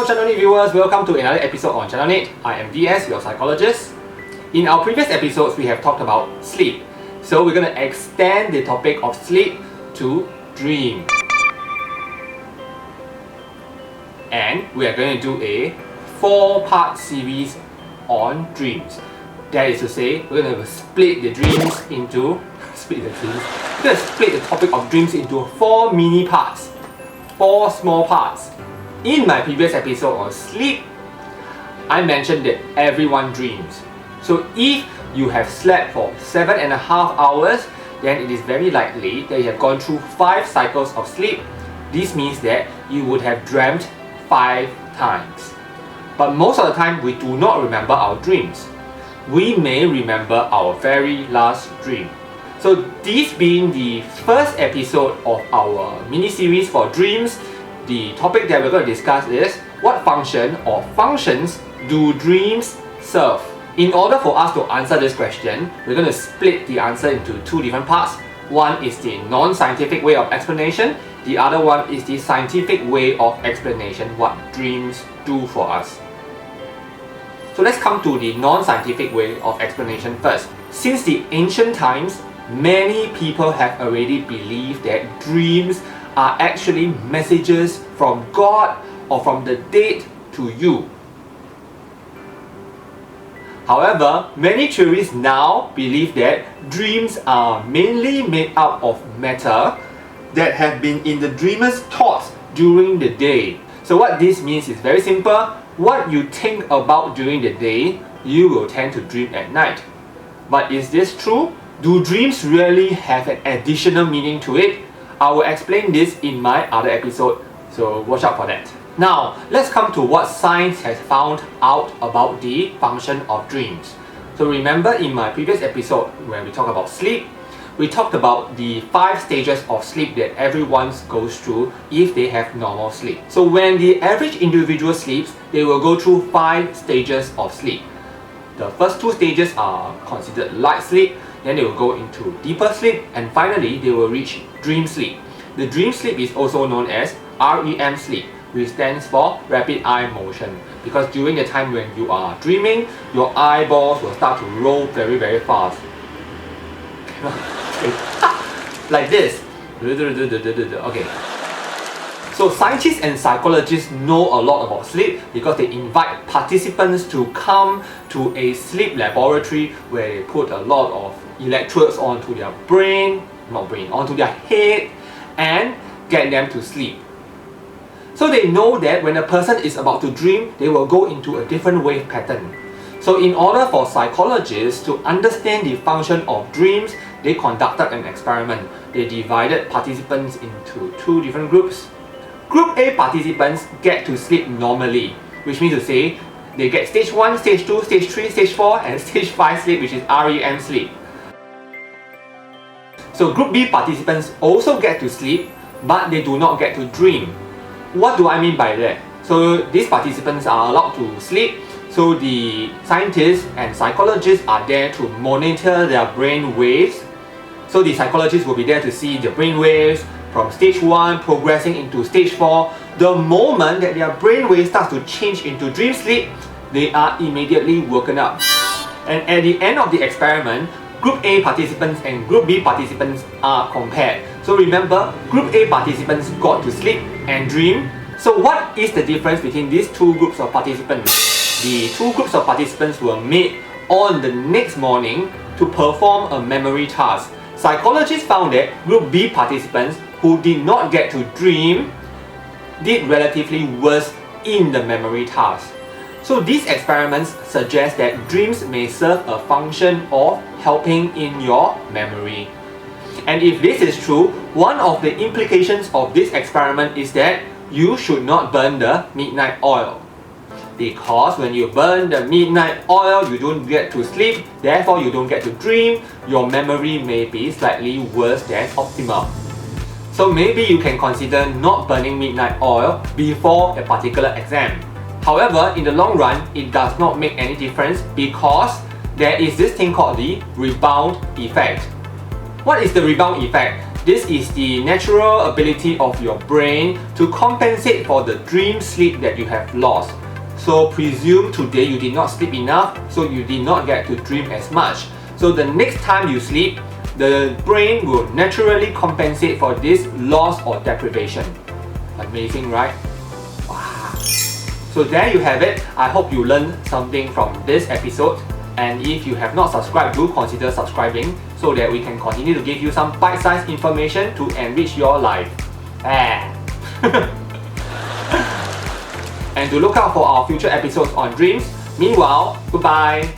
Channel Net viewers, welcome to another episode on Channel Net. I am DS, your psychologist. In our previous episodes, we have talked about sleep. So we're going to extend the topic of sleep to dream. And we are going to do a 4-part series on dreams. That is to say, we're going to split the topic of dreams into 4 mini parts, 4 small parts. In my previous episode on sleep, I mentioned that everyone dreams. So if you have slept for 7.5 hours, then it is very likely that you have gone through 5 cycles of sleep. This means that you would have dreamt 5 times. But most of the time, we do not remember our dreams. We may remember our very last dream. So this being the first episode of our mini-series for dreams, the topic that we're going to discuss is what function or functions do dreams serve? In order for us to answer this question, we're going to split the answer into 2 different parts. One is the non-scientific way of explanation. The other one is the scientific way of explanation, what dreams do for us. So let's come to the non-scientific way of explanation first. Since the ancient times, many people have already believed that dreams are actually messages from God or from the dead to you. However, many theorists now believe that dreams are mainly made up of matter that have been in the dreamer's thoughts during the day. So what this means is very simple. What you think about during the day, you will tend to dream at night. But is this true? Do dreams really have an additional meaning to it? I will explain this in my other episode, so watch out for that. Now, let's come to what science has found out about the function of dreams. So remember in my previous episode where we talked about sleep, we talked about the 5 stages of sleep that everyone goes through if they have normal sleep. So when the average individual sleeps, they will go through 5 stages of sleep. The first 2 stages are considered light sleep, then they will go into deeper sleep, and finally they will reach dream sleep. The dream sleep is also known as REM sleep, which stands for rapid eye motion, because during the time when you are dreaming, your eyeballs will start to roll very fast. Like this. Okay. So scientists and psychologists know a lot about sleep because they invite participants to come to a sleep laboratory where they put a lot of electrodes onto their onto their head and get them to sleep. So they know that when a person is about to dream, they will go into a different wave pattern. So in order for psychologists to understand the function of dreams, they conducted an experiment. They divided participants into 2 different groups. Group A participants get to sleep normally, which means to say they get stage 1, stage 2, stage 3, stage 4 and stage 5 sleep, which is REM sleep. So Group B participants also get to sleep, but they do not get to dream. What do I mean by that? So these participants are allowed to sleep, so the scientists and psychologists are there to monitor their brain waves. So the psychologists will be there to see the brain waves from stage 1 progressing into stage 4. The moment that their brain waves starts to change into dream sleep, they are immediately woken up. And at the end of the experiment, Group A participants and Group B participants are compared. So remember, Group A participants got to sleep and dream. So what is the difference between these 2 groups of participants? The 2 groups of participants were made on the next morning to perform a memory task. Psychologists found that Group B participants who did not get to dream did relatively worse in the memory task. So these experiments suggest that dreams may serve a function of helping in your memory. And if this is true, one of the implications of this experiment is that you should not burn the midnight oil. Because when you burn the midnight oil, you don't get to sleep, therefore you don't get to dream, your memory may be slightly worse than optimal. So maybe you can consider not burning midnight oil before a particular exam. However, in the long run, it does not make any difference because there is this thing called the rebound effect. What is the rebound effect? This is the natural ability of your brain to compensate for the dream sleep that you have lost. So presume today you did not sleep enough, so you did not get to dream as much. So the next time you sleep, the brain will naturally compensate for this loss or deprivation. Amazing, right? Wow. So there you have it. I hope you learned something from this episode. And if you have not subscribed, do consider subscribing so that we can continue to give you some bite-sized information to enrich your life. And to look out for our future episodes on dreams. Meanwhile, goodbye.